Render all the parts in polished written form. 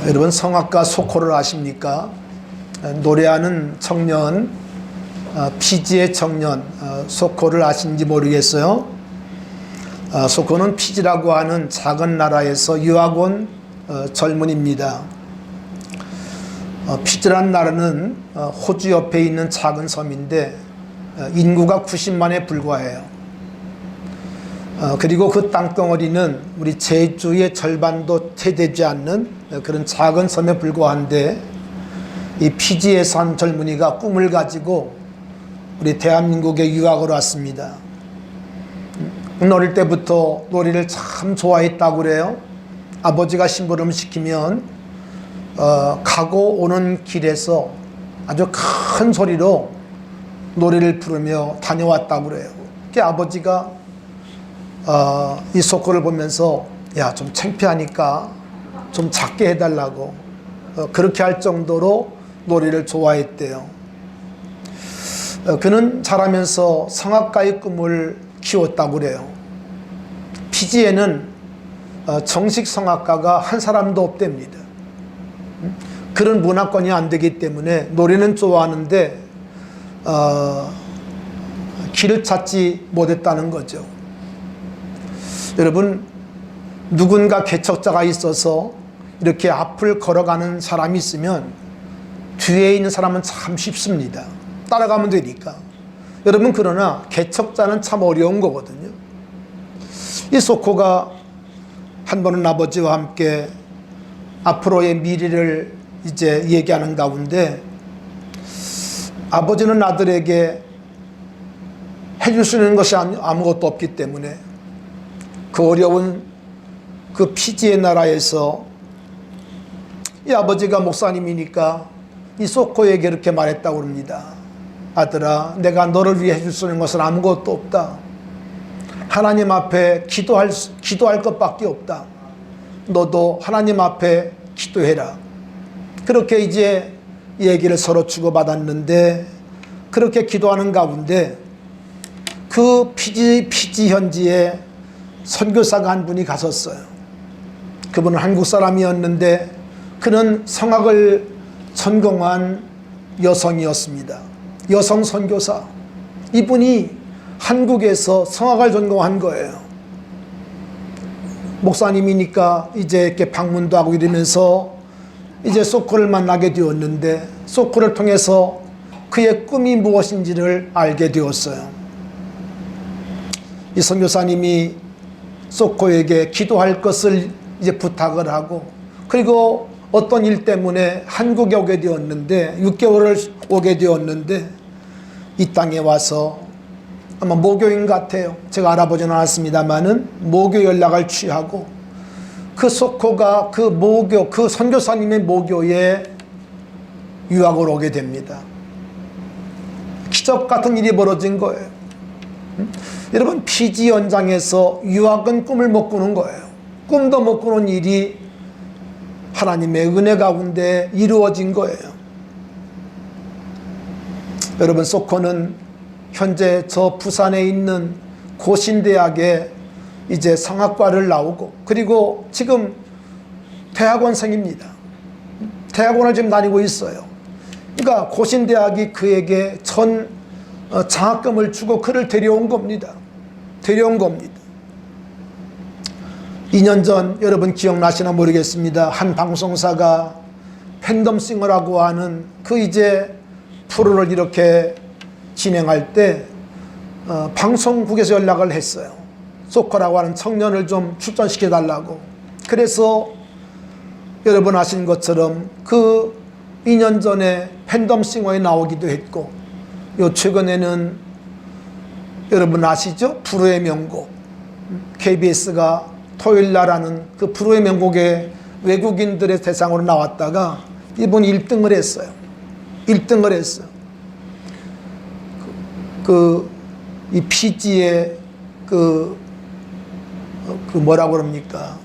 여러분, 성악가 소코를 아십니까? 노래하는 청년, 피지의 청년 소코를 아신지 모르겠어요. 소코는 피지라고 하는 작은 나라에서 유학 온 젊은이입니다. 피지라는 나라는 호주 옆에 있는 작은 섬인데 인구가 90만에 불과해요. 그리고 그 땅덩어리는 우리 제주의 절반도 채 되지 않는 그런 작은 섬에 불과한데, 이 피지에 산 젊은이가 꿈을 가지고 우리 대한민국에 유학을 왔습니다. 어릴 때부터 노래를 참 좋아했다고 그래요. 아버지가 심부름 시키면 가고 오는 길에서 아주 큰 소리로 노래를 부르며 다녀왔다고 그래요. 그 아버지가 이 소코를 보면서 야, 좀 창피하니까 좀 작게 해달라고 그렇게 할 정도로 노래를 좋아했대요. 그는 자라면서 성악가의 꿈을 키웠다고 그래요. 피지에는 정식 성악가가 한 사람도 없답니다. 그런 문화권이 안 되기 때문에 노래는 좋아하는데 길을 찾지 못했다는 거죠. 여러분, 누군가 개척자가 있어서 이렇게 앞을 걸어가는 사람이 있으면 뒤에 있는 사람은 참 쉽습니다. 따라가면 되니까. 여러분, 그러나 개척자는 참 어려운 거거든요. 이 소코가 한 번은 아버지와 함께 앞으로의 미래를 이제 얘기하는 가운데, 아버지는 아들에게 해줄 수 있는 것이 아무것도 없기 때문에 그 어려운 그 피지의 나라에서 이 아버지가 목사님이니까 이 소코에게 이렇게 말했다고 합니다. 아들아, 내가 너를 위해 해줄 수 있는 것은 아무것도 없다. 하나님 앞에 기도할 것밖에 없다. 너도 하나님 앞에 기도해라. 그렇게 이제 얘기를 서로 주고받았는데, 그렇게 기도하는 가운데 그 피지 현지에 선교사가 한 분이 갔었어요. 그분은 한국 사람이었는데 그는 성악을 전공한 여성이었습니다. 여성 선교사. 이분이 한국에서 성악을 전공한 거예요. 목사님이니까 이제 이렇게 방문도 하고 이러면서 이제 소코를 만나게 되었는데, 소코를 통해서 그의 꿈이 무엇인지를 알게 되었어요. 이 선교사님이 소코에게 기도할 것을 이제 부탁을 하고, 그리고 어떤 일 때문에 한국에 오게 되었는데 6개월을 오게 되었는데, 이 땅에 와서 아마 모교인 같아요. 제가 알아보지는 않았습니다만은 모교 연락을 취하고 그 소코가 그 모교, 그 선교사님의 모교에 유학을 오게 됩니다. 기적 같은 일이 벌어진 거예요. 여러분, 피지 현장에서 유학은 꿈을 못 꾸는 거예요. 꿈도 못 꾸는 일이 하나님의 은혜 가운데 이루어진 거예요. 여러분, 소코는 현재 저 부산에 있는 고신대학에 이제 성악과를 나오고, 그리고 지금 대학원생입니다. 대학원을 지금 다니고 있어요. 그러니까 고신대학이 그에게 전 장학금을 주고 그를 데려온 겁니다. 데려온 겁니다. 2년 전, 여러분 기억나시나 모르겠습니다. 한 방송사가 팬덤싱어라고 하는 그 이제 프로를 이렇게 진행할 때 방송국에서 연락을 했어요. 소코라고 하는 청년을 좀 출전시켜 달라고. 그래서 여러분 아시는 것처럼 그 2년 전에 팬덤싱어에 나오기도 했고, 요 최근에는 여러분 아시죠? 불후의 명곡, KBS가 토요일날 하는 그 불후의 명곡에 외국인들의 대상으로 나왔다가 이분이 1등을 했어요. 1등을 했어요. 이 피지의 뭐라고 그럽니까?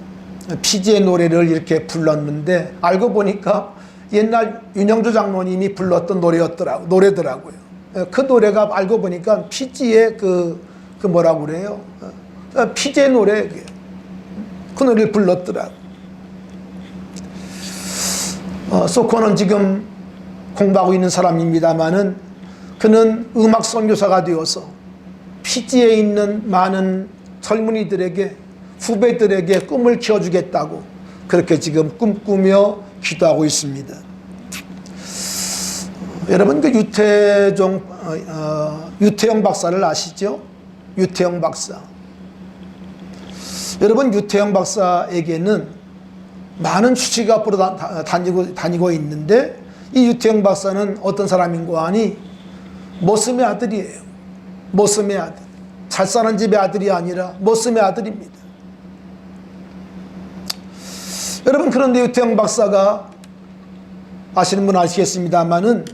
피지의 노래를 이렇게 불렀는데, 알고 보니까 옛날 윤영주 장로님이 불렀던 노래더라고요. 그 노래가 알고 보니까 피지의 뭐라고 그래요? 피지의 노래, 그 노래를 불렀더라고요. 소코는 지금 공부하고 있는 사람입니다마는 그는 음악 선교사가 되어서 피지에 있는 많은 젊은이들에게, 후배들에게 꿈을 키워주겠다고 그렇게 지금 꿈꾸며 기도하고 있습니다. 여러분 그 유태영 박사를 아시죠? 유태영 박사. 여러분 유태영 박사에게는 많은 수치가 앞으로 다니고 있는데, 이 유태영 박사는 어떤 사람인고 하니 모슴의 아들이에요. 모슴의 아들. 잘 사는 집의 아들이 아니라 모슴의 아들입니다. 여러분 그런데 유태영 박사가 아시는 분 아시겠습니다마는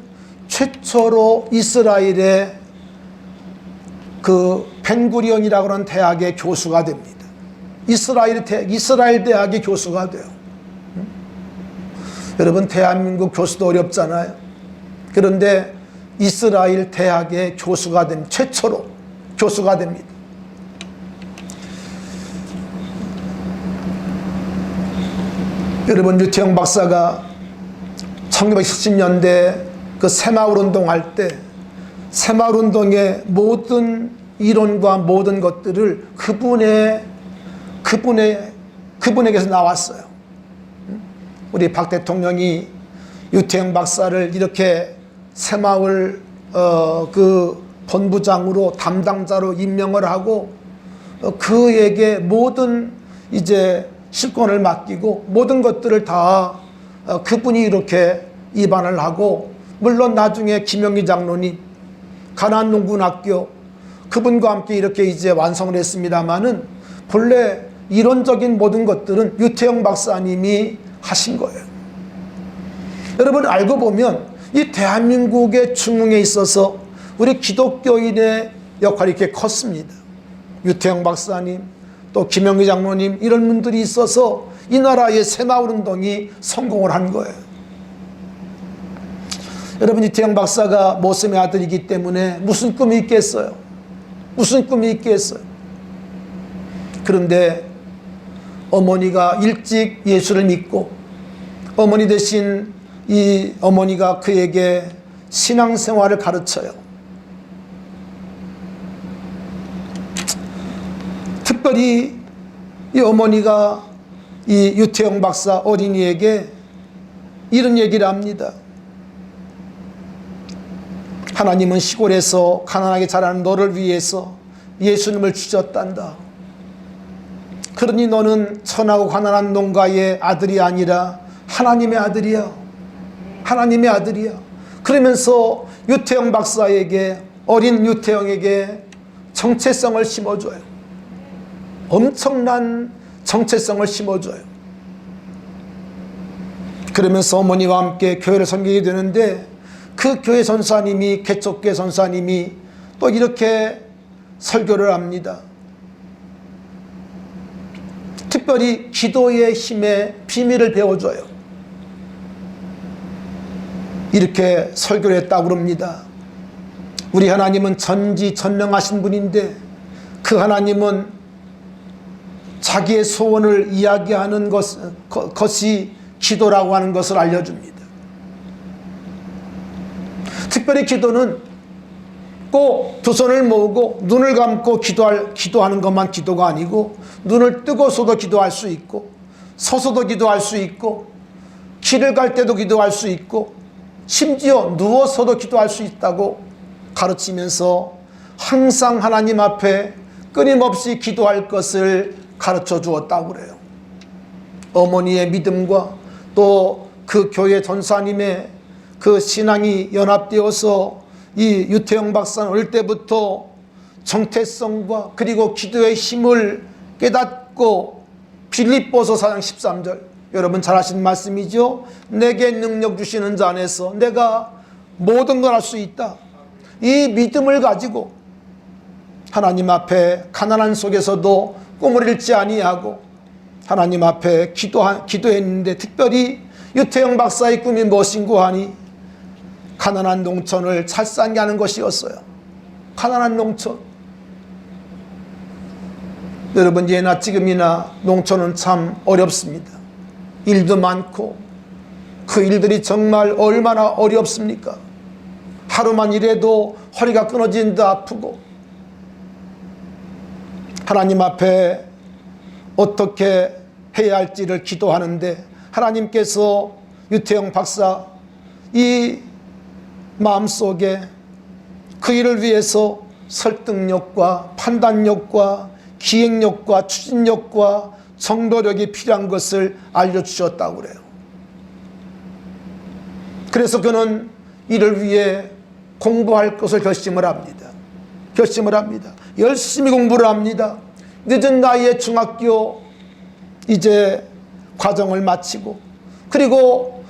최초로 이스라엘의 그 벤구리온이라고 하는 대학의 교수가 됩니다. 이스라엘 대학의 교수가 돼요. 여러분 대한민국 교수도 어렵잖아요. 그런데 이스라엘 대학의 교수가 된, 최초로 교수가 됩니다. 여러분 유태영 박사가 1970년대 그 새마을운동 할 때 새마을운동의 모든 이론과 모든 것들을 그분에게서 나왔어요. 우리 박 대통령이 유태영 박사를 이렇게 새마을 그 본부장으로 담당자로 임명을 하고 그에게 모든 이제 실권을 맡기고 모든 것들을 다 그분이 이렇게 입안을 하고, 물론 나중에 김영기 장로님 가나안농군학교 그분과 함께 이렇게 이제 완성을 했습니다마는 본래 이론적인 모든 것들은 유태영 박사님이 하신 거예요. 여러분 알고 보면 이 대한민국의 중흥에 있어서 우리 기독교인의 역할이 이렇게 컸습니다. 유태영 박사님, 또 김영기 장로님, 이런 분들이 있어서 이 나라의 새마을운동이 성공을 한 거예요. 여러분 유태영 박사가 모슴의 아들이기 때문에 무슨 꿈이 있겠어요? 무슨 꿈이 있겠어요? 그런데 어머니가 일찍 예수를 믿고, 어머니 대신 이 어머니가 그에게 신앙생활을 가르쳐요. 특별히 이 어머니가 이 유태영 박사 어린이에게 이런 얘기를 합니다. 하나님은 시골에서 가난하게 자라는 너를 위해서 예수님을 주셨단다. 그러니 너는 천하고 가난한 농가의 아들이 아니라 하나님의 아들이야. 하나님의 아들이야. 그러면서 유태영 박사에게, 어린 유태영에게 정체성을 심어줘요. 엄청난 정체성을 심어줘요. 그러면서 어머니와 함께 교회를 섬기게 되는데, 그 교회 선사님이, 개척교회 선사님이 또 이렇게 설교를 합니다. 특별히 기도의 힘의 비밀을 배워줘요. 이렇게 설교를 했다고 합니다. 우리 하나님은 전지전능하신 분인데 그 하나님은 자기의 소원을 이야기하는 것이 기도라고 하는 것을 알려줍니다. 특별히 기도는 꼭 두 손을 모으고 눈을 감고 기도하는 것만 기도가 아니고, 눈을 뜨고서도 기도할 수 있고, 서서도 기도할 수 있고, 길을 갈 때도 기도할 수 있고, 심지어 누워서도 기도할 수 있다고 가르치면서 항상 하나님 앞에 끊임없이 기도할 것을 가르쳐 주었다고 그래요. 어머니의 믿음과 또 그 교회 전사님의 그 신앙이 연합되어서 이 유태영 박사는 어릴 때부터 정체성과 그리고 기도의 힘을 깨닫고, 빌립보서 4장 13절, 여러분 잘 아시는 말씀이죠. 내게 능력 주시는 자 안에서 내가 모든 걸 할 수 있다. 이 믿음을 가지고 하나님 앞에 가난한 속에서도 꿈을 잃지 아니하고 하나님 앞에 기도했는데, 특별히 유태영 박사의 꿈이 무엇인고 하니 가난한 농촌을 잘 살게 하는 것이었어요. 가난한 농촌. 여러분 예나 지금이나 농촌은 참 어렵습니다. 일도 많고 그 일들이 정말 얼마나 어렵습니까? 하루만 일해도 허리가 끊어진 듯 아프고, 하나님 앞에 어떻게 해야 할지를 기도하는데 하나님께서 유태영 박사 이 마음속에 그 일을 위해서 설득력과 판단력과 기획력과 추진력과 정도력이 필요한 것을 알려주셨다고 그래요. 그래서 그는 이를 위해 공부할 것을 결심을 합니다. 열심히 공부를 합니다. 늦은 나이에 중학교 이제 과정을 마치고, 그리고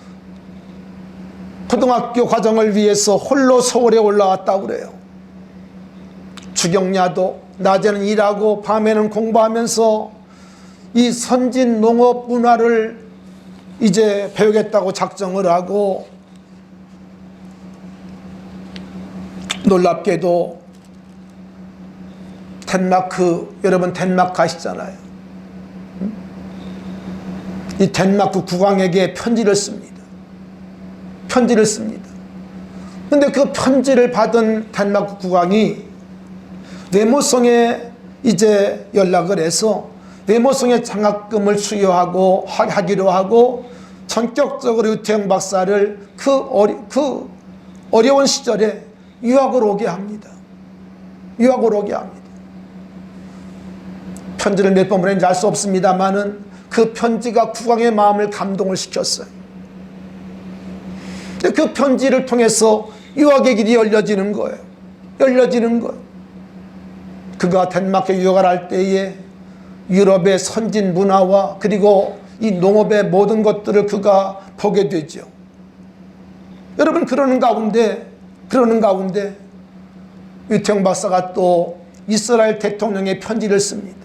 고등학교 과정을 위해서 홀로 서울에 올라왔다고 그래요. 주경야도 낮에는 일하고 밤에는 공부하면서 이 선진 농업 문화를 이제 배우겠다고 작정을 하고, 놀랍게도 덴마크, 여러분 덴마크 가시잖아요. 이 덴마크 국왕에게 편지를 씁니다. 근데 그 편지를 받은 덴마크 국왕이 외모성에 이제 연락을 해서 외모성의 장학금을 수여하고 하기로 하고, 전격적으로 유태영 박사를 그 어려운 시절에 유학을 오게 합니다. 편지를 몇 번 보냈는지 알 수 없습니다만은 그 편지가 국왕의 마음을 감동을 시켰어요. 그 편지를 통해서 유학의 길이 열려지는 거예요. 그가 덴마크에 유학을 할 때에 유럽의 선진 문화와 그리고 이 농업의 모든 것들을 그가 보게 되죠. 여러분, 그러는 가운데 유태영 박사가 또 이스라엘 대통령의 편지를 씁니다.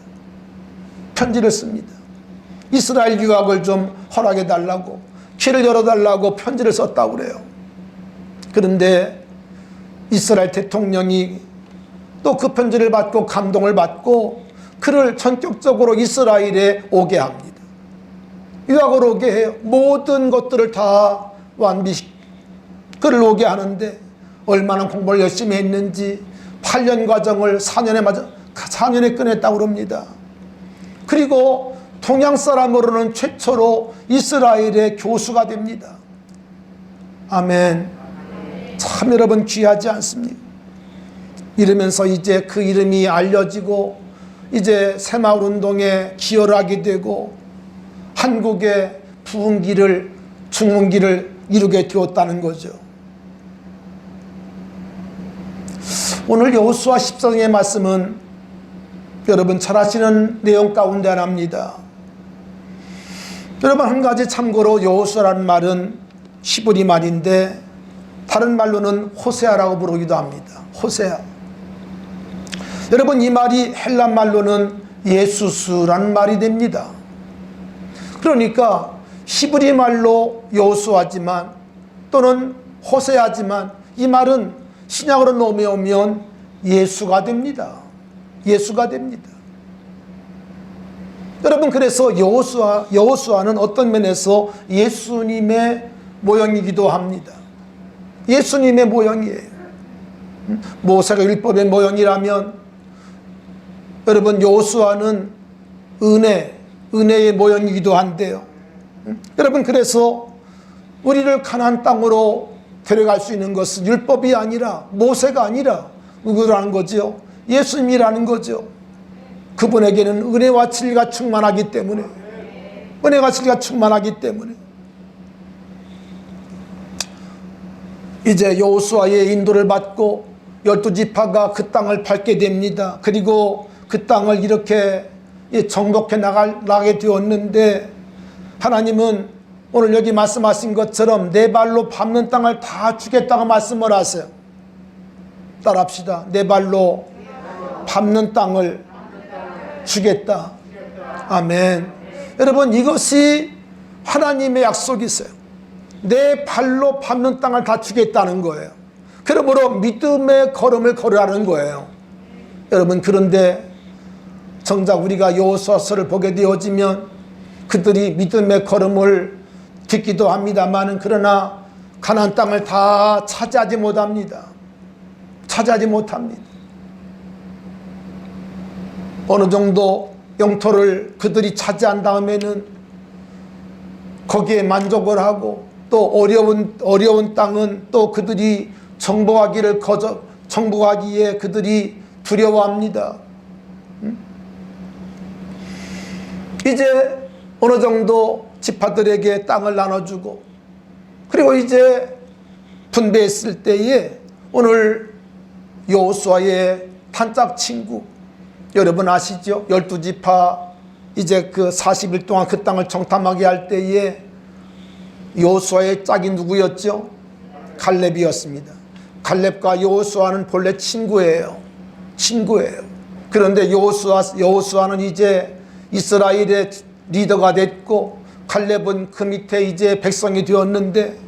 이스라엘 유학을 좀 허락해 달라고, 길을 열어달라고 편지를 썼다고 그래요. 그런데 이스라엘 대통령이 또 그 편지를 받고 감동을 받고 그를 전격적으로 이스라엘에 오게 합니다. 유학을 오게 해요. 모든 것들을 다 그를 오게 하는데 얼마나 공부를 열심히 했는지 8년 과정을 4년에 끝냈다고 그럽니다. 그리고 동양 사람으로는 최초로 이스라엘의 교수가 됩니다. 아멘. 참 여러분 귀하지 않습니까? 이러면서 이제 그 이름이 알려지고 이제 새마을운동에 기여를 하게 되고 한국의 부흥기를, 중흥기를 이루게 되었다는 거죠. 오늘 여호수아 14장의 말씀은 여러분 잘 아시는 내용 가운데 하나입니다. 여러분, 한 가지 참고로 여호수아라는 말은 히브리 말인데 다른 말로는 호세아라고 부르기도 합니다. 호세아. 여러분, 이 말이 헬라 말로는 예수스라는 말이 됩니다. 그러니까 히브리 말로 여호수아지만 또는 호세아지만 이 말은 신약으로 넘어오면 예수가 됩니다. 여러분, 그래서 여호수아는 어떤 면에서 예수님의 모형이기도 합니다. 예수님의 모형이에요. 모세가 율법의 모형이라면 여러분, 여호수아는 은혜의 모형이기도 한데요. 여러분, 그래서 우리를 가나안 땅으로 데려갈 수 있는 것은 율법이 아니라, 모세가 아니라 누구라는 거죠? 예수님이라는 거죠. 그분에게는 은혜와 진리가 충만하기 때문에, 이제 여호수아의 인도를 받고 12지파가 그 땅을 밟게 됩니다. 그리고 그 땅을 이렇게 정복해 나가게 되었는데, 하나님은 오늘 여기 말씀하신 것처럼 내 발로 밟는 땅을 다 주겠다고 말씀을 하세요. 따라합시다. 내 발로 밟는 땅을 주겠다. 아멘. 여러분, 이것이 하나님의 약속이세요. 내 발로 밟는 땅을 다 주겠다는 거예요. 그러므로 믿음의 걸음을 걸으라는 거예요. 여러분, 그런데 정작 우리가 여호수아서를 보게 되어지면 그들이 믿음의 걸음을 듣기도 합니다만은 그러나 가나안 땅을 다 차지하지 못합니다. 차지하지 못합니다. 어느 정도 영토를 그들이 차지한 다음에는 거기에 만족을 하고 또 어려운 땅은 또 그들이 정복하기에 그들이 두려워합니다. 이제 어느 정도 지파들에게 땅을 나눠주고 그리고 이제 분배했을 때에 오늘 여호수아의 탄짝 친구 여러분 아시죠? 12지파 이제 그 40일 동안 그 땅을 정탐하게 할 때에 여호수아의 짝이 누구였죠? 갈렙이었습니다. 갈렙과 여호수아는 본래 친구예요. 그런데 여호수아는 이제 이스라엘의 리더가 됐고 갈렙은 그 밑에 이제 백성이 되었는데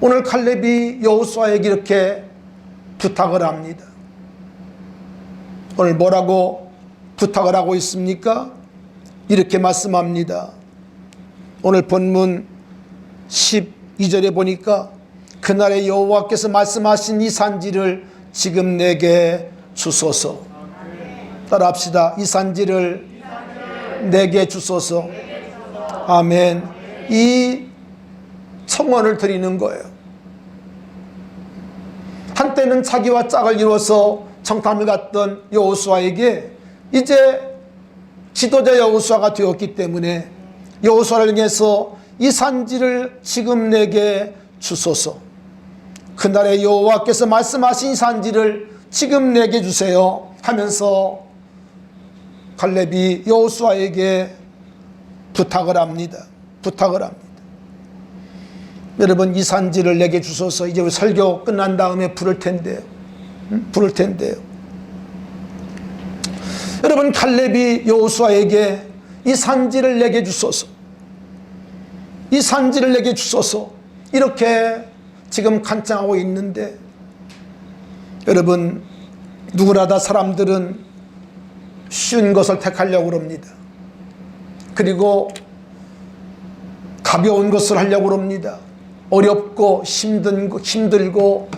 오늘 갈렙이 여호수아에게 이렇게 부탁을 합니다. 오늘 뭐라고 부탁을 하고 있습니까? 이렇게 말씀합니다. 오늘 본문 12절에 보니까 그날에 여호와께서 말씀하신 이 산지를 지금 내게 주소서. 따라합시다. 이 산지를 내게 주소서. 아멘. 이 청원을 드리는 거예요. 한때는 자기와 짝을 이루어서 정탐을 갔던 여호수아에게 이제 지도자 여호수아가 되었기 때문에 여호수아를 위해서 이 산지를 지금 내게 주소서. 그날에 여호와께서 말씀하신 산지를 지금 내게 주세요 하면서 갈렙이 여호수아에게 부탁을 합니다. 여러분, 이 산지를 내게 주소서. 이제 우리 설교 끝난 다음에 부를 텐데요. 여러분, 갈렙이 여호수아에게 이 산지를 내게 주소서. 이 산지를 내게 주소서. 이렇게 지금 간청하고 있는데 여러분, 누구나 다 사람들은 쉬운 것을 택하려고 합니다. 그리고 가벼운 것을 하려고 합니다. 어렵고 힘들고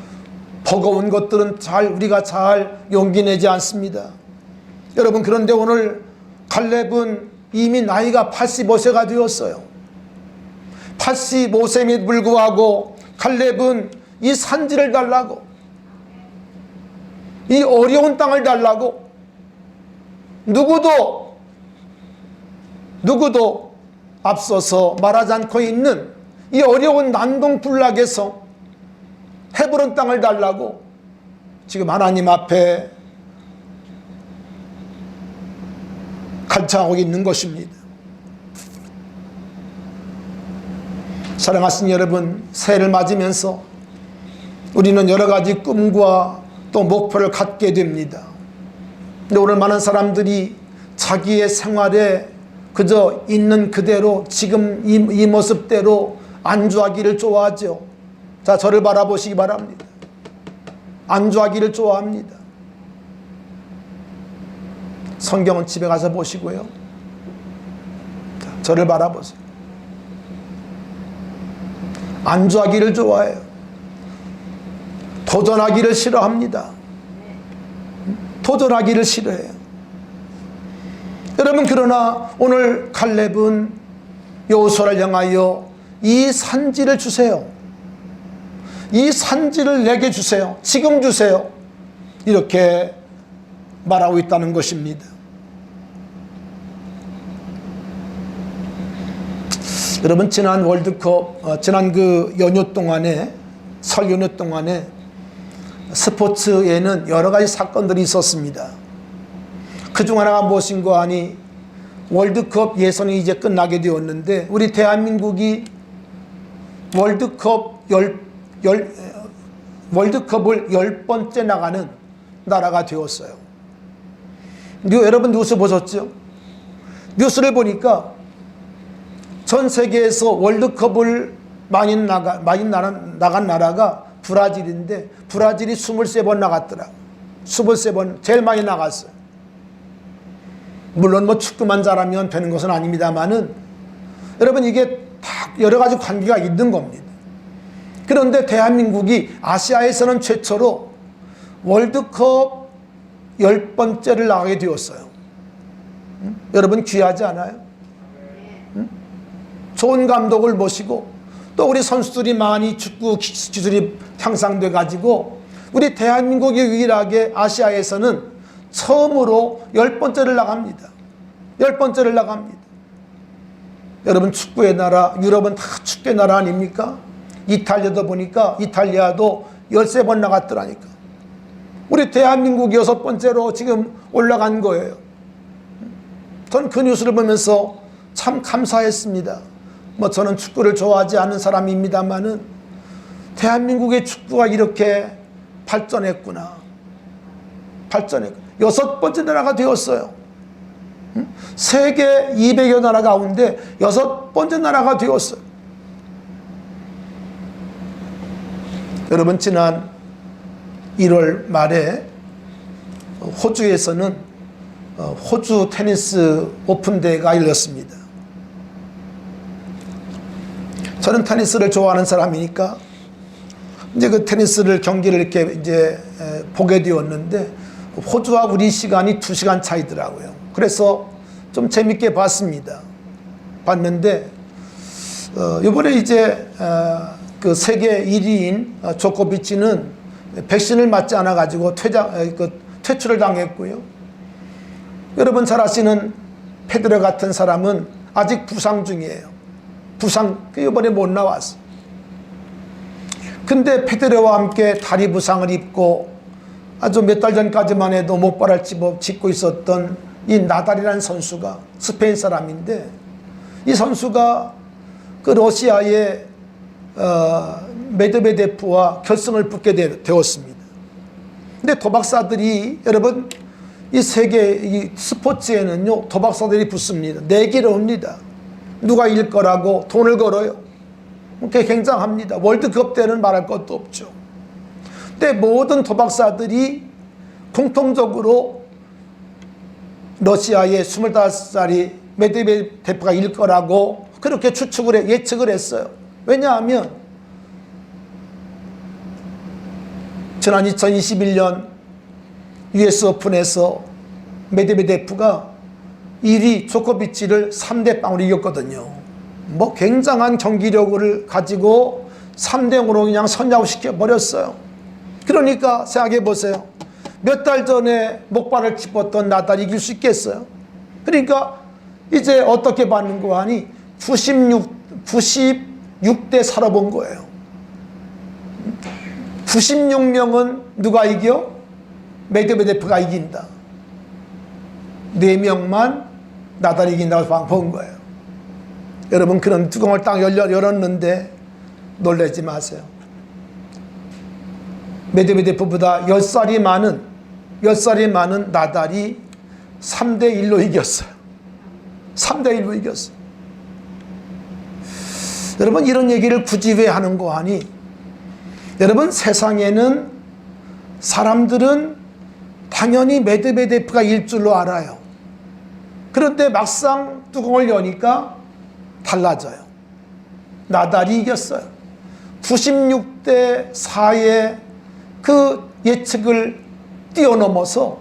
버거운 것들은 우리가 잘 용기 내지 않습니다. 여러분, 그런데 오늘 갈렙은 이미 나이가 85세가 되었어요. 85세임에도 불구하고 갈렙은 이 산지를 달라고, 이 어려운 땅을 달라고 누구도 앞서서 말하지 않고 있는 이 어려운 난동불락에서 헤브론 땅을 달라고 지금 하나님 앞에 간청하고 있는 것입니다. 사랑하신 여러분, 새해를 맞으면서 우리는 여러 가지 꿈과 또 목표를 갖게 됩니다. 근데 오늘 많은 사람들이 자기의 생활에 그저 있는 그대로 지금 이 모습대로 안주하기를 좋아하죠. 자, 저를 바라보시기 바랍니다. 안주하기를 좋아합니다. 성경은 집에 가서 보시고요. 자, 저를 바라보세요. 안주하기를 좋아해요. 도전하기를 싫어합니다. 도전하기를 싫어해요. 여러분, 그러나 오늘 갈렙은 여호수아를 향하여 이 산지를 주세요. 이 산지를 내게 주세요. 지금 주세요. 이렇게 말하고 있다는 것입니다. 여러분, 지난 월드컵, 지난 그 연휴 동안에, 설 연휴 동안에 스포츠에는 여러 가지 사건들이 있었습니다. 그중 하나가 무엇인가 하니 월드컵 예선이 이제 끝나게 되었는데 우리 대한민국이 월드컵을 10번째 나가는 나라가 되었어요. 여러분 뉴스 보셨죠? 뉴스를 보니까 전 세계에서 월드컵을 많이 나간 나라가 브라질인데 브라질이 23번 나갔더라. 23번 제일 많이 나갔어요. 물론 뭐 축구만 잘하면 되는 것은 아닙니다만은 여러분, 이게 다 여러 가지 관계가 있는 겁니다. 그런데 대한민국이 아시아에서는 최초로 월드컵 10번째를 나가게 되었어요. 여러분 귀하지 않아요? 좋은 감독을 모시고 또 우리 선수들이 많이 축구 기술이 향상돼 가지고 우리 대한민국이 유일하게 아시아에서는 처음으로 10번째를 나갑니다. 10번째를 나갑니다. 여러분 축구의 나라, 유럽은 다 축구의 나라 아닙니까? 이탈리아도 보니까 이탈리아도 13번 나갔더라니까. 우리 대한민국이 6번째로 지금 올라간 거예요. 전 그 뉴스를 보면서 참 감사했습니다. 뭐 저는 축구를 좋아하지 않는 사람입니다만은 대한민국의 축구가 이렇게 발전했구나. 발전했구나. 6번째 나라가 되었어요. 세계 200여 나라 가운데 6번째 나라가 되었어요. 여러분 지난 1월 말에 호주에서는 호주 테니스 오픈대회가 열렸습니다. 저는 테니스를 좋아하는 사람이니까 이제 그 테니스를 경기를 이렇게 이제 보게 되었는데 호주와 우리 시간이 2시간 차이더라고요. 그래서 좀 재밌게 봤습니다. 봤는데 이번에 이제 그 세계 1위인 조코비치는 백신을 맞지 않아 가지고 퇴출을 당했고요. 여러분 잘 아시는 페데러 같은 사람은 아직 부상 중이에요. 부상 이번에 못 나왔어. 근데 페데러와 함께 다리 부상을 입고 아주 몇 달 전까지만 해도 목발을 짚고 있었던 이 나달이라는 선수가 스페인 사람인데 이 선수가 그 러시아의 메드베데프와 결승을 붙게 되었습니다. 근데 도박사들이 여러분 이 세계 이 스포츠에는요 도박사들이 붙습니다. 내기를 합니다. 누가 이길 거라고 돈을 걸어요. 그게 굉장합니다. 월드컵 때는 말할 것도 없죠. 근데 모든 도박사들이 공통적으로 러시아의 25살이 메드베데프가 이길 거라고 그렇게 예측을 했어요. 왜냐하면 지난 2021년 US 오픈에서 메드베데프가 1위 조코비치를 3대0으로 이겼거든요. 뭐 굉장한 경기력을 가지고 3대0으로 그냥 선야시켜 버렸어요. 그러니까 생각해 보세요. 몇 달 전에 목발을 짚었던 나달이 이길 수 있겠어요? 그러니까 이제 어떻게 받는거 하니 96대 4로 본 거예요. 96명은 누가 이겨? 메드베데프가 이긴다. 4명만 나달이 이긴다고 본 거예요. 여러분 그런 뚜껑을 딱 열었는데 놀라지 마세요. 메드베데프보다 10살이 많은 나달이 3대1로 이겼어요. 3대1로 이겼어요. 여러분 이런 얘기를 굳이 왜 하는 거 아니? 여러분 세상에는 사람들은 당연히 메드베데프가 일 줄로 알아요. 그런데 막상 뚜껑을 여니까 달라져요. 나달이 이겼어요. 96대 4의 그 예측을 뛰어넘어서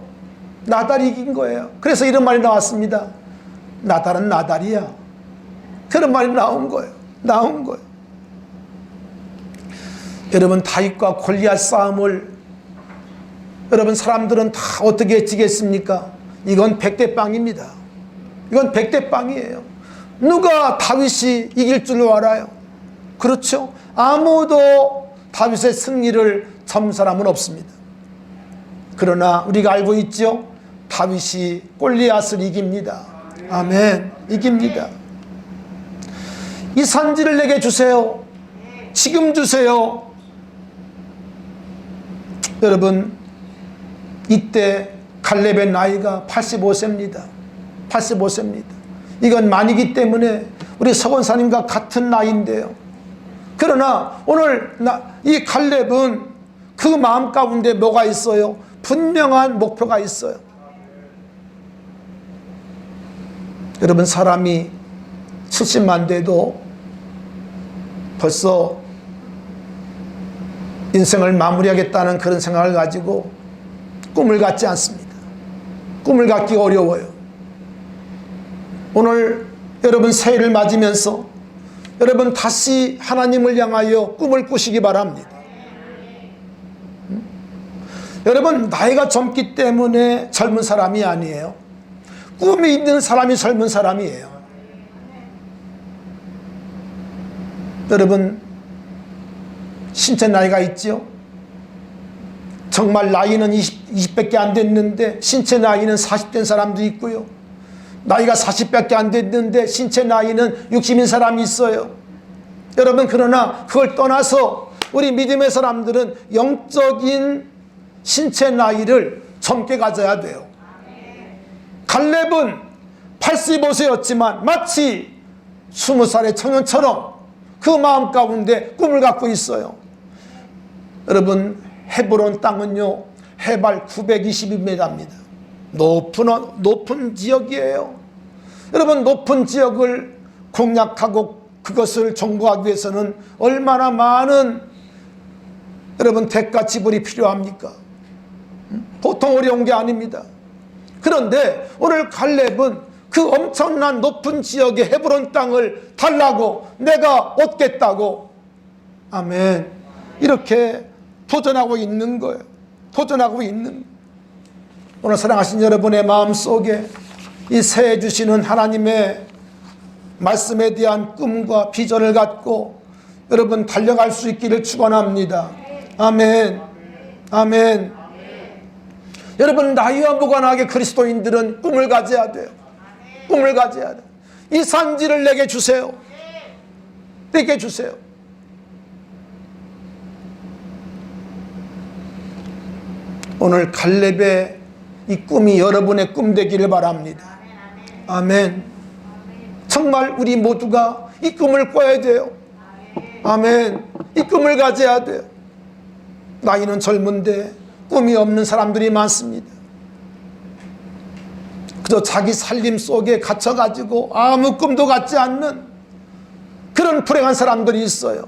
나달이 이긴 거예요. 그래서 이런 말이 나왔습니다. 나달은 나달이야. 그런 말이 나온 거예요. 여러분 다윗과 골리앗 싸움을 여러분 사람들은 다 어떻게 예측했습니까? 이건 100대 빵입니다. 이건 100대 빵이에요. 누가 다윗이 이길 줄로 알아요? 그렇죠? 아무도 다윗의 승리를 전 사람은 없습니다. 그러나 우리가 알고 있죠? 다윗이 골리앗을 이깁니다. 아멘. 이깁니다. 이 산지를 내게 주세요. 지금 주세요. 여러분 이때 갈렙의 나이가 85세입니다. 85세입니다. 이건 만이기 때문에 우리 서건사님과 같은 나이인데요. 그러나 오늘 이 갈렙은 그 마음 가운데 뭐가 있어요? 분명한 목표가 있어요. 여러분 사람이 70만 돼도 벌써 인생을 마무리하겠다는 그런 생각을 가지고 꿈을 갖지 않습니다. 꿈을 갖기 어려워요. 오늘 여러분 새해를 맞으면서 여러분 다시 하나님을 향하여 꿈을 꾸시기 바랍니다. 여러분 나이가 젊기 때문에 젊은 사람이 아니에요. 꿈이 있는 사람이 젊은 사람이에요. 여러분 신체 나이가 있죠? 정말 나이는 20밖에 안 됐는데 신체 나이는 40된 사람도 있고요. 나이가 40밖에 안 됐는데 신체 나이는 60인 사람이 있어요. 여러분 그러나 그걸 떠나서 우리 믿음의 사람들은 영적인 신체 나이를 젊게 가져야 돼요. 갈렙은 85세였지만 마치 20살의 청년처럼 그 마음 가운데 꿈을 갖고 있어요. 여러분 헤브론 땅은요 해발 922m입니다. 높은 지역이에요. 여러분 높은 지역을 공략하고 그것을 정복하기 위해서는 얼마나 많은 여러분 대가 지불이 필요합니까? 보통 어려운 게 아닙니다. 그런데 오늘 갈렙은 그 엄청난 높은 지역의 헤브론 땅을 달라고 내가 얻겠다고 아멘 이렇게 도전하고 있는 거예요. 도전하고 있는 거예요. 오늘 사랑하신 여러분의 마음속에 이 새해 주시는 하나님의 말씀에 대한 꿈과 비전을 갖고 여러분 달려갈 수 있기를 축원합니다. 아멘. 아멘. 여러분 나이와 무관하게 그리스도인들은 꿈을 가져야 돼요. 꿈을 가져야 돼요. 이 산지를 내게 주세요. 내게 주세요. 오늘 갈렙의 이 꿈이 여러분의 꿈 되기를 바랍니다. 아멘. 정말 우리 모두가 이 꿈을 꿔야 돼요. 아멘. 이 꿈을 가져야 돼요. 나이는 젊은데 꿈이 없는 사람들이 많습니다. 그저 자기 살림 속에 갇혀가지고 아무 꿈도 갖지 않는 그런 불행한 사람들이 있어요.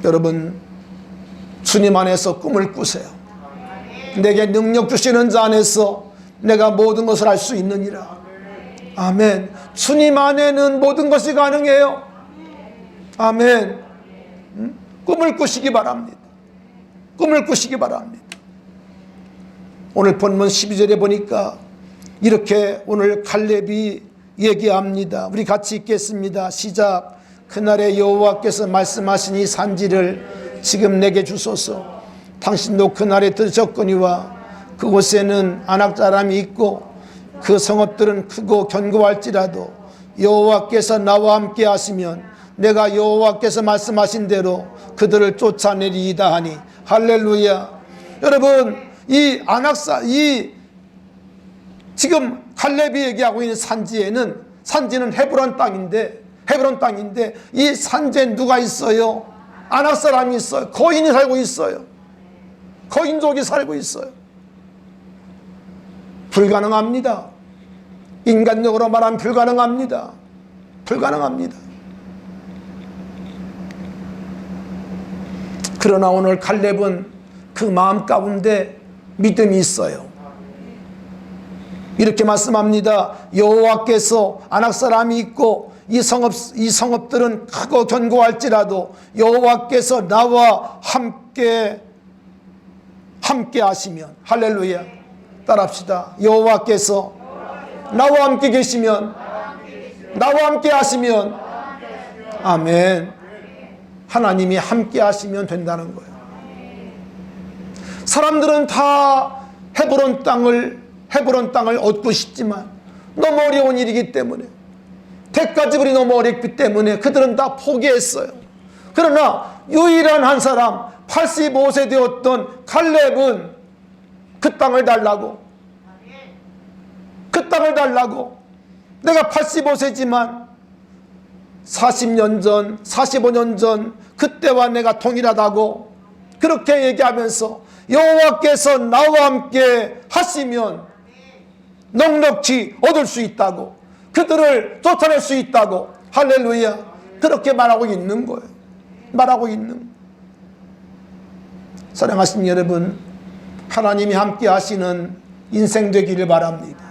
여러분 주님 안에서 꿈을 꾸세요. 내게 능력 주시는 자 안에서 내가 모든 것을 할 수 있느니라. 아멘. 주님 안에는 모든 것이 가능해요. 아멘. 꿈을 꾸시기 바랍니다. 꿈을 꾸시기 바랍니다. 오늘 본문 12절에 보니까 이렇게 오늘 갈렙이 얘기합니다. 우리 같이 읽겠습니다. 시작. 그날에 여호와께서 말씀하신 이 산지를 지금 내게 주소서. 당신도 그날에 들으셨거니와 그곳에는 아낙 사람이 있고 그 성읍들은 크고 견고할지라도 여호와께서 나와 함께 하시면 내가 여호와께서 말씀하신 대로 그들을 쫓아내리이다 하니 할렐루야. 여러분 이 지금 갈렙이 얘기하고 있는 산지는 헤브론 땅인데 이 산지에 누가 있어요? 아낙 사람이 있어요. 거인이 살고 있어요. 거인족이 살고 있어요. 불가능합니다. 인간적으로 말하면 불가능합니다. 불가능합니다. 그러나 오늘 갈렙은 그 마음 가운데 믿음이 있어요. 이렇게 말씀합니다. 여호와께서 아낙 사람이 있고 이 성읍들은 크고 견고할지라도 여호와께서 나와 함께 하시면 할렐루야. 따라합시다. 여호와께서 나와 함께 계시면 나와 함께 하시면 아멘. 하나님이 함께 하시면 된다는 거예요. 사람들은 다 헤브론 땅을 얻고 싶지만 너무 어려운 일이기 때문에 대가 지불이 너무 어렵기 때문에 그들은 다 포기했어요. 그러나 유일한 한 사람 85세 되었던 갈렙은 그 땅을 달라고 내가 85세지만 40년 전 45년 전 그때와 내가 동일하다고 그렇게 얘기하면서 여호와께서 나와 함께 하시면 넉넉히 얻을 수 있다고 그들을 쫓아낼 수 있다고 할렐루야. 그렇게 말하고 있는 거예요. 말하고 있는. 사랑하신 여러분, 하나님이 함께 하시는 인생 되기를 바랍니다.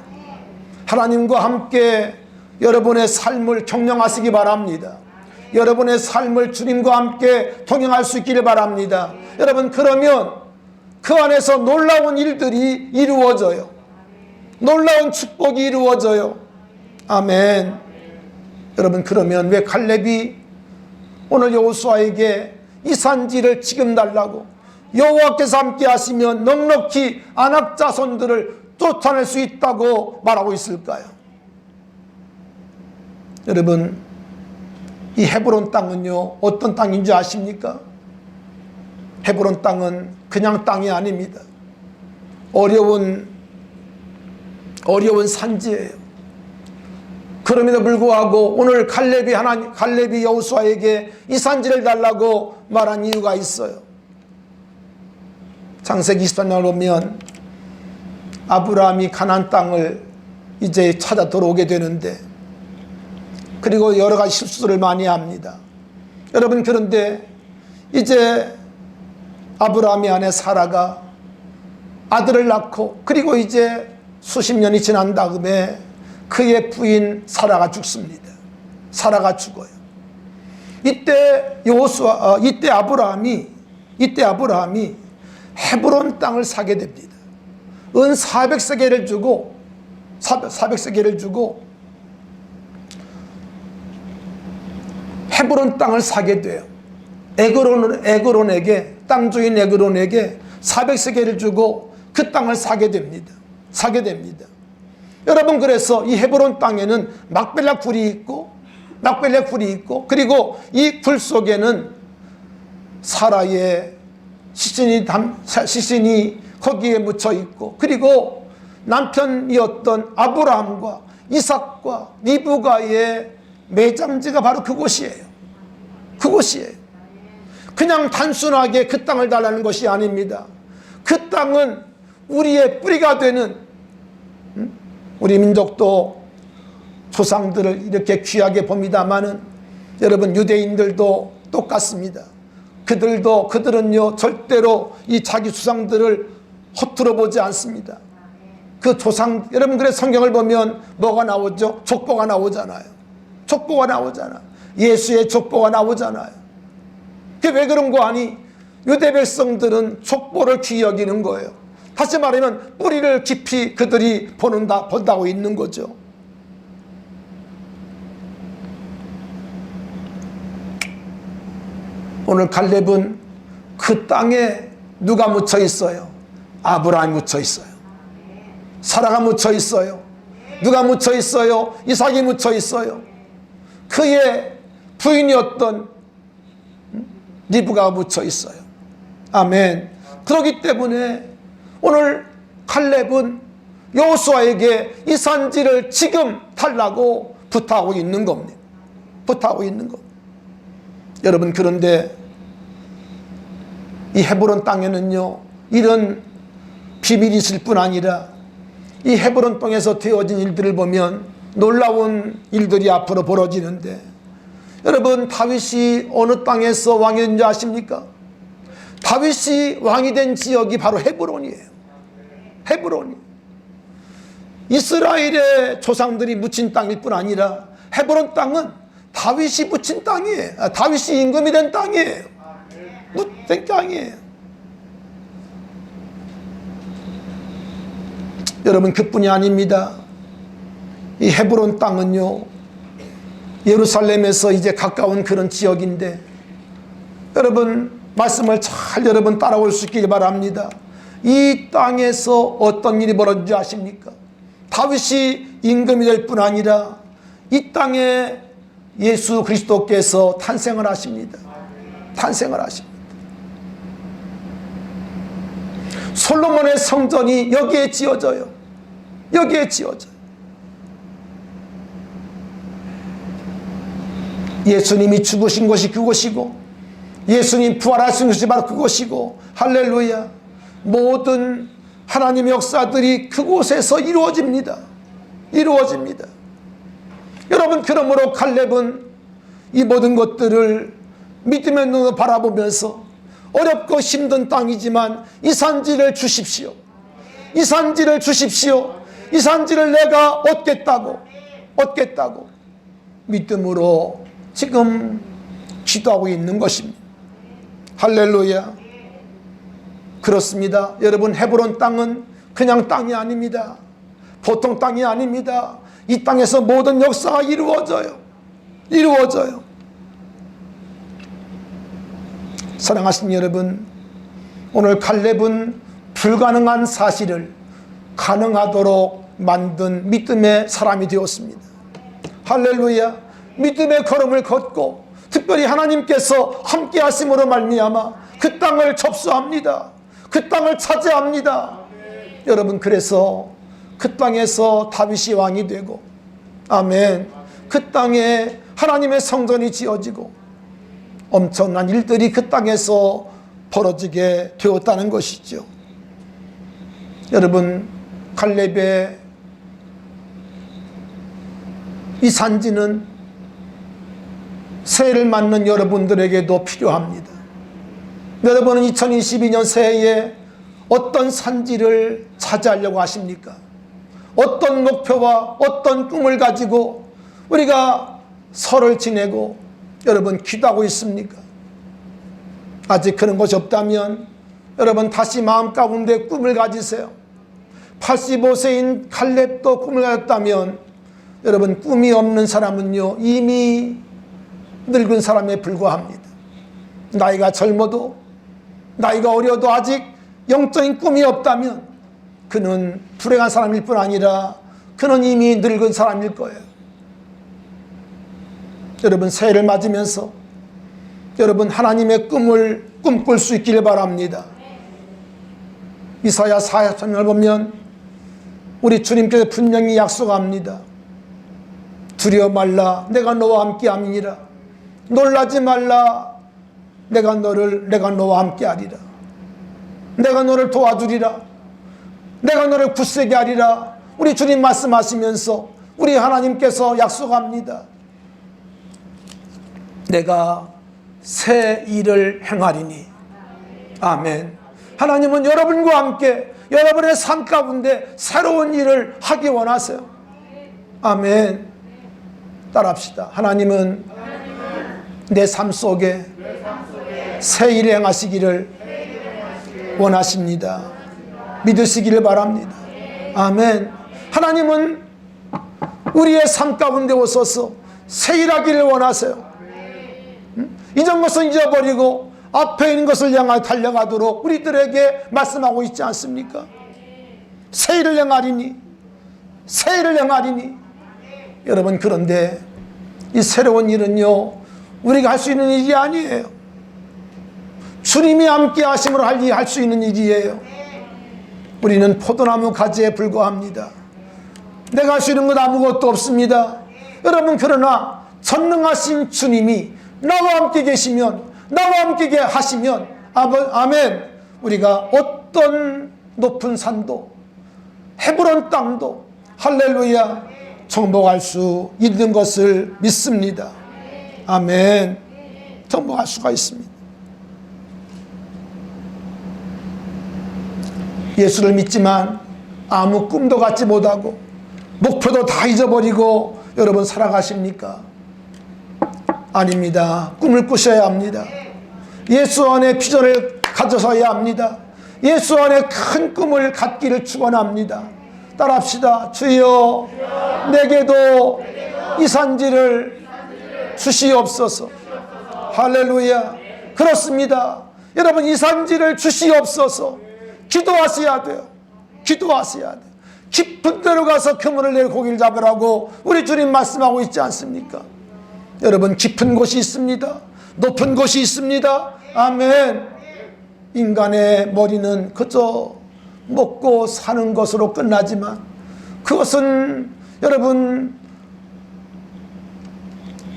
하나님과 함께 여러분의 삶을 경영하시기 바랍니다. 여러분의 삶을 주님과 함께 동행할 수 있기를 바랍니다. 여러분, 그러면 그 안에서 놀라운 일들이 이루어져요. 놀라운 축복이 이루어져요. 아멘. 여러분, 그러면 왜 칼렙이 오늘 여호수아에게 이 산지를 지금 달라고, 여호와께서 함께 하시면 넉넉히 아낙 자손들을 쫓아낼 수 있다고 말하고 있을까요? 여러분, 이 헤브론 땅은요, 어떤 땅인지 아십니까? 헤브론 땅은 그냥 땅이 아닙니다. 어려운 산지예요. 그럼에도 불구하고 오늘 칼렙이 여호수아에게 이 산지를 달라고 말한 이유가 있어요. 창세기 24장을 보면 아브라함이 가나안 땅을 이제 찾아 들어오게 되는데, 그리고 여러 가지 실수를 많이 합니다. 여러분, 그런데 이제 아브라함의 아내 사라가 아들을 낳고, 그리고 이제 수십 년이 지난 다음에 그의 부인 사라가 죽습니다. 사라가 죽어요. 이때 아브라함이 헤브론 땅을 사게 됩니다. 은 400세겔을 주고 헤브론 땅을 사게 돼요. 에그론에게, 땅 주인 에그론에게 400세겔을 주고 그 땅을 사게 됩니다. 여러분, 그래서 이 헤브론 땅에는 막벨라 굴이 있고, 그리고 이 굴 속에는 사라의 시신이 거기에 묻혀 있고, 그리고 남편이었던 아브라함과 이삭과 리브가의 매장지가 바로 그곳이에요. 그냥 단순하게 그 땅을 달라는 것이 아닙니다. 그 땅은 우리의 뿌리가 되는, 우리 민족도 조상들을 이렇게 귀하게 봅니다마는 여러분, 유대인들도 똑같습니다. 그들은요, 절대로 이 자기 조상들을 허투루 보지 않습니다. 그 조상, 여러분, 그래서 성경을 보면 뭐가 나오죠? 족보가 나오잖아요. 예수의 족보가 나오잖아요. 그게 왜 그런 거 아니? 유대 백성들은 족보를 귀히 여기는 거예요. 다시 말하면 뿌리를 깊이 그들이 본다고 있는 거죠. 오늘 갈렙은 그 땅에 누가 묻혀 있어요? 아브라함이 묻혀 있어요. 사라가 묻혀 있어요. 누가 묻혀 있어요? 이삭이 묻혀 있어요. 그의 부인이었던 리브가가 묻혀 있어요. 아멘. 그렇기 때문에 오늘 칼렙은 여호수아에게 이 산지를 지금 달라고 부탁하고 있는 겁니다. 여러분, 그런데 이 헤브론 땅에는요, 이런 비밀이 있을 뿐 아니라 이 헤브론 땅에서 되어진 일들을 보면 놀라운 일들이 앞으로 벌어지는데, 여러분, 다윗이 어느 땅에서 왕이 된 줄 아십니까? 다윗이 왕이 된 지역이 바로 헤브론이에요. 이스라엘의 조상들이 묻힌 땅일 뿐 아니라 헤브론 땅은 다윗이 묻힌 땅이에요. 다윗이 임금이 된 땅이에요. 묻힌 땅이에요. 여러분, 그뿐이 아닙니다. 이 헤브론 땅은요, 예루살렘에서 이제 가까운 그런 지역인데, 여러분, 말씀을 잘 여러분 따라올 수 있길 바랍니다. 이 땅에서 어떤 일이 벌어진지 아십니까? 다윗이 임금이 될 뿐 아니라 이 땅에 예수 그리스도께서 탄생을 하십니다. 솔로몬의 성전이 여기에 지어져요. 예수님이 죽으신 것이 그곳이고, 예수님 부활하신 것이 바로 그곳이고, 할렐루야. 모든 하나님의 역사들이 그곳에서 이루어집니다. 여러분, 그러므로 칼렙은 이 모든 것들을 믿음의 눈으로 바라보면서 어렵고 힘든 땅이지만 이 산지를 주십시오. 이 산지를 주십시오. 이 산지를 내가 얻겠다고 믿음으로 지금 기도하고 있는 것입니다. 할렐루야. 그렇습니다. 여러분, 헤브론 땅은 그냥 땅이 아닙니다. 보통 땅이 아닙니다. 이 땅에서 모든 역사가 이루어져요. 사랑하신 여러분, 오늘 갈렙은 불가능한 사실을 가능하도록 만든 믿음의 사람이 되었습니다. 할렐루야. 믿음의 걸음을 걷고 특별히 하나님께서 함께 하심으로 말미암아 그 땅을 접수합니다. 그 땅을 차지합니다. 여러분, 그래서 그 땅에서 다윗이 왕이 되고, 아멘, 그 땅에 하나님의 성전이 지어지고 엄청난 일들이 그 땅에서 벌어지게 되었다는 것이죠. 여러분, 갈렙의 이 산지는 새해를 맞는 여러분들에게도 필요합니다. 여러분은 2022년 새해에 어떤 산지를 차지하려고 하십니까? 어떤 목표와 어떤 꿈을 가지고 우리가 설을 지내고 여러분 기도하고 있습니까? 아직 그런 것이 없다면 여러분 다시 마음 가운데 꿈을 가지세요. 85세인 갈렙도 꿈을 가졌다면 여러분, 꿈이 없는 사람은요 이미 늙은 사람에 불과합니다. 나이가 젊어도, 나이가 어려도 아직 영적인 꿈이 없다면 그는 불행한 사람일 뿐 아니라 그는 이미 늙은 사람일 거예요. 여러분, 새해를 맞으면서 여러분 하나님의 꿈을 꿈꿀 수 있기를 바랍니다. 이사야 4장을 보면 우리 주님께서 분명히 약속합니다. 두려워 말라, 내가 너와 함께 함이니라. 놀라지 말라, 내가 너와 함께 하리라. 내가 너를 도와주리라. 내가 너를 굳세게 하리라. 우리 주님 말씀하시면서 우리 하나님께서 약속합니다. 내가 새 일을 행하리니. 아멘. 하나님은 여러분과 함께 여러분의 삶 가운데 새로운 일을 하기 원하세요. 아멘. 따라합시다. 하나님은 내 삶 속에 새 일을 행하시기를 원하십니다. 믿으시기를 바랍니다. 아멘. 하나님은 우리의 삶 가운데 오셔서 새 일하기를 원하세요. 이전 것은 잊어버리고 앞에 있는 것을 향해 달려가도록 우리들에게 말씀하고 있지 않습니까? 새 일을 행하리니, 새 일을 행하리니. 여러분, 그런데 이 새로운 일은요 우리가 할 수 있는 일이 아니에요. 주님이 함께 하심으로 할 수 있는 일이에요. 우리는 포도나무 가지에 불과합니다. 내가 할 수 있는 것 아무것도 없습니다. 여러분, 그러나 전능하신 주님이 나와 함께 계시면, 나와 함께 하시면, 아멘, 우리가 어떤 높은 산도, 헤브론 땅도, 할렐루야, 정복할 수 있는 것을 믿습니다. 아멘. 정복할 수가 있습니다. 예수를 믿지만 아무 꿈도 갖지 못하고 목표도 다 잊어버리고 여러분 살아가십니까? 아닙니다. 꿈을 꾸셔야 합니다. 예수 안에 비전을 가져서야 합니다. 예수 안에 큰 꿈을 갖기를 축원합니다. 따라합시다. 주여, 내게도 이 산지를 주시옵소서. 할렐루야. 그렇습니다. 여러분, 이 산지를 주시옵소서. 기도하셔야 돼요. 기도하셔야 돼요. 깊은 데로 가서 그물을 내려 고기를 잡으라고 우리 주님 말씀하고 있지 않습니까? 여러분, 깊은 곳이 있습니다. 높은 곳이 있습니다. 아멘. 인간의 머리는 그저 먹고 사는 것으로 끝나지만 그것은 여러분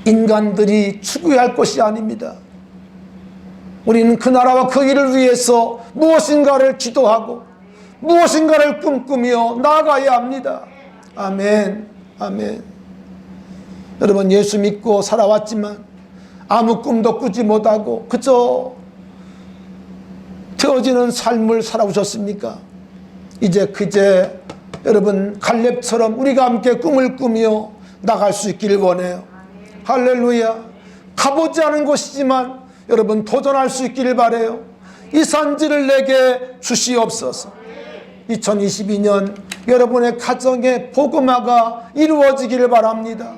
인간들이 추구할 것이 아닙니다. 우리는 그 나라와 그 일을 위해서 무엇인가를 기도하고 무엇인가를 꿈꾸며 나아가야 합니다. 아멘. 아멘. 여러분, 예수 믿고 살아왔지만 아무 꿈도 꾸지 못하고 그저 되어지는 삶을 살아오셨습니까? 이제 여러분 갈렙처럼 우리가 함께 꿈을 꾸며 나갈 수 있기를 원해요. 할렐루야. 가보지 않은 곳이지만 여러분 도전할 수 있기를 바라요. 이 산지를 내게 주시옵소서. 2022년 여러분의 가정에 복음화가 이루어지기를 바랍니다.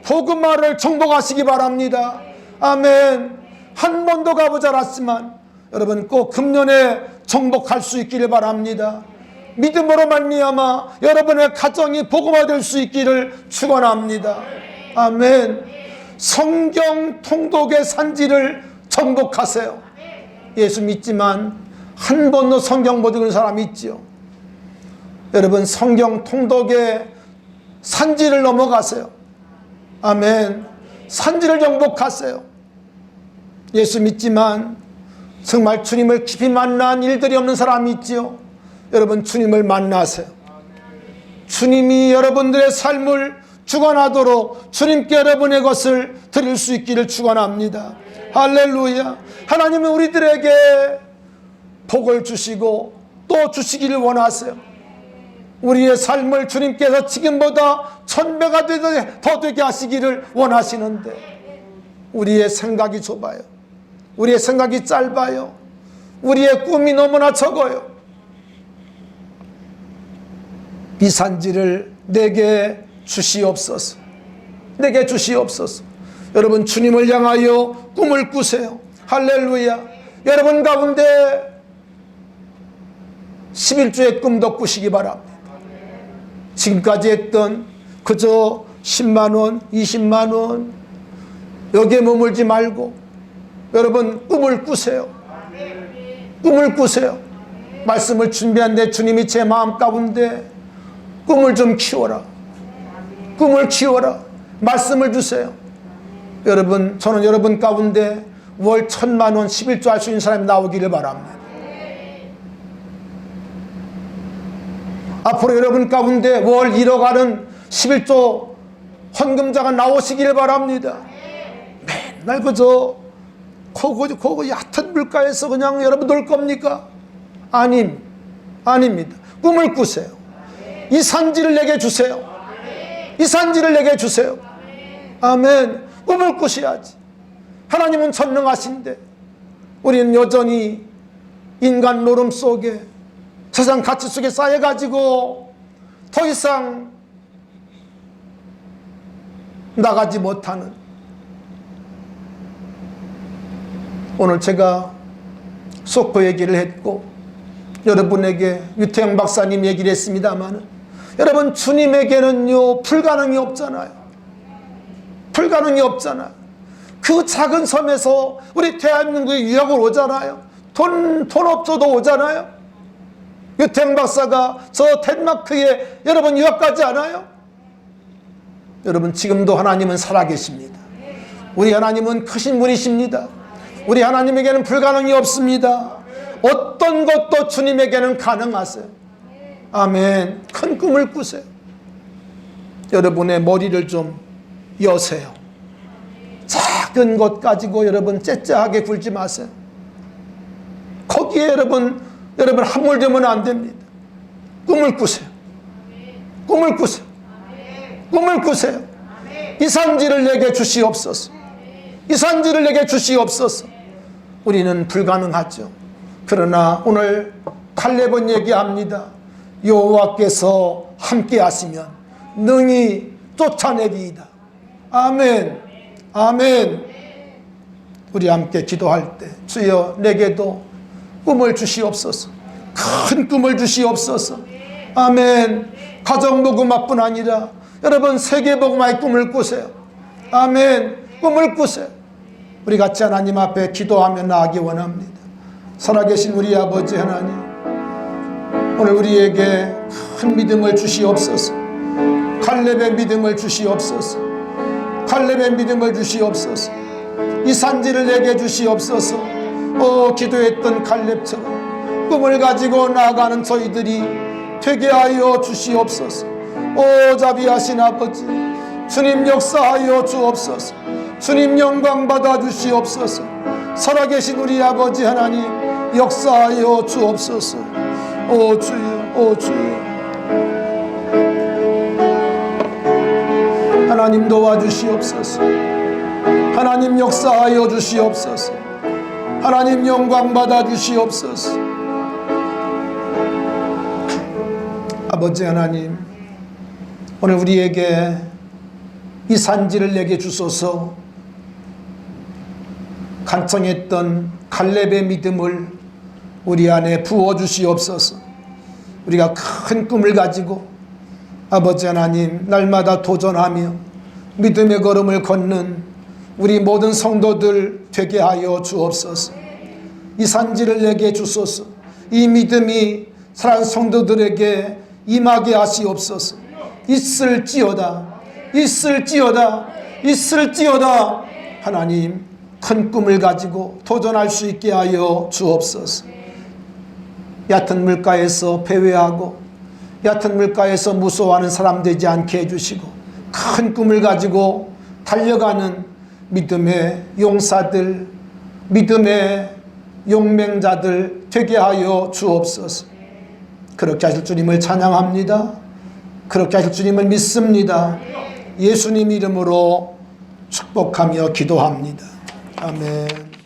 복음화를 정복하시기 바랍니다. 아멘. 한 번도 가보지 않았지만 여러분 꼭 금년에 정복할 수 있기를 바랍니다. 믿음으로 말미암아 여러분의 가정이 복음화될 수 있기를 축원합니다. 아멘. 성경 통독의 산지를 정복하세요. 예수 믿지만 한 번도 성경 못 읽은 사람이 있지요. 여러분 성경 통독의 산지를 넘어가세요. 아멘. 산지를 정복하세요. 예수 믿지만 정말 주님을 깊이 만난 일들이 없는 사람이 있지요. 여러분 주님을 만나세요. 주님이 여러분들의 삶을 주관하도록 주님께 여러분의 것을 드릴 수 있기를 축원합니다. 할렐루야. 하나님은 우리들에게 복을 주시고 또 주시기를 원하세요. 우리의 삶을 주님께서 지금보다 1000배가 더 되게 하시기를 원하시는데 우리의 생각이 좁아요. 우리의 생각이 짧아요. 우리의 꿈이 너무나 적어요. 이 산지를 내게 주시옵소서. 내게 주시옵소서. 여러분 주님을 향하여 꿈을 꾸세요. 할렐루야. 여러분 가운데 11조의 꿈도 꾸시기 바랍니다. 지금까지 했던 그저 10만원, 20만원 여기에 머물지 말고 여러분 꿈을 꾸세요. 꿈을 꾸세요. 말씀을 준비한데 주님이 제 마음 가운데 꿈을 좀 키워라. 꿈을 키워라. 말씀을 주세요. 여러분 저는 여러분 가운데 월 1000만원 11조 할 수 있는 사람이 나오기를 바랍니다. 앞으로 여러분 가운데 월 1억 하는 11조 헌금자가 나오시기를 바랍니다. 맨날 그저 그 얕은 물가에서 그냥 여러분 놀 겁니까? 아닙니다. 꿈을 꾸세요. 이 산지를 내게 주세요. 이 산지를 내게 주세요. 아멘. 꿈을 꾸셔야지. 하나님은 전능하신데 우리는 여전히 인간 노름 속에 세상 가치 속에 쌓여가지고 더 이상 나가지 못하는, 오늘 제가 속보 얘기를 했고 여러분에게 유태영 박사님 얘기를 했습니다만 여러분 주님에게는요 불가능이 없잖아요. 불가능이 없잖아요. 그 작은 섬에서 우리 대한민국에 유학을 오잖아요. 돈 없어도 오잖아요. 유태영 박사가 저 덴마크에 여러분 유학 가지 않아요? 여러분 지금도 하나님은 살아계십니다. 우리 하나님은 크신 분이십니다. 우리 하나님에게는 불가능이 없습니다. 어떤 것도 주님에게는 가능하세요. 아멘. 큰 꿈을 꾸세요. 여러분의 머리를 좀 여세요. 작은 것 가지고 여러분 째째하게 굴지 마세요. 거기에 여러분 함몰되면 안 됩니다. 꿈을 꾸세요. 꿈을 꾸세요. 꿈을 꾸세요. 이 산지를 내게 주시옵소서. 이 산지를 내게 주시옵소서. 우리는 불가능하죠. 그러나 오늘 칼렙은 얘기합니다. 여호와께서 함께 하시면 능히 쫓아내리이다. 아멘. 아멘. 우리 함께 기도할 때 주여 내게도 꿈을 주시옵소서. 큰 꿈을 주시옵소서. 아멘. 가정복음화뿐 아니라 여러분 세계복음화의 꿈을 꾸세요. 아멘. 꿈을 꾸세요. 우리 같이 하나님 앞에 기도하며 나아가기 원합니다. 살아계신 우리 아버지 하나님, 오늘 우리에게 큰 믿음을 주시옵소서. 칼렙의 믿음을 주시옵소서. 칼렙의 믿음을 주시옵소서. 이 산지를 내게 주시옵소서. 기도했던 칼렙처럼 꿈을 가지고 나아가는 저희들이 되게 하여 주시옵소서. 자비하신 아버지, 주님 역사하여 주옵소서. 주님 영광 받아 주시옵소서. 살아계신 우리 아버지 하나님 역사하여 주옵소서. 오 주여, 오 주여. 하나님 도와주시옵소서. 하나님 역사하여 주시옵소서. 하나님 영광 받아 주시옵소서. 아버지 하나님, 오늘 우리에게 이 산지를 내게 주소서. 간청했던 갈렙의 믿음을 우리 안에 부어 주시옵소서. 우리가 큰 꿈을 가지고 아버지 하나님 날마다 도전하며 믿음의 걸음을 걷는 우리 모든 성도들 되게 하여 주옵소서. 이 산지를 내게 주소서. 이 믿음이 사랑하는 성도들에게 임하게 하시옵소서. 있을지어다, 있을지어다, 있을지어다. 하나님 큰 꿈을 가지고 도전할 수 있게 하여 주옵소서. 얕은 물가에서 배회하고 얕은 물가에서 무서워하는 사람 되지 않게 해주시고 큰 꿈을 가지고 달려가는 믿음의 용사들, 믿음의 용맹자들 되게 하여 주옵소서. 그렇게 하실 주님을 찬양합니다. 그렇게 하실 주님을 믿습니다. 예수님 이름으로 축복하며 기도합니다. 아멘.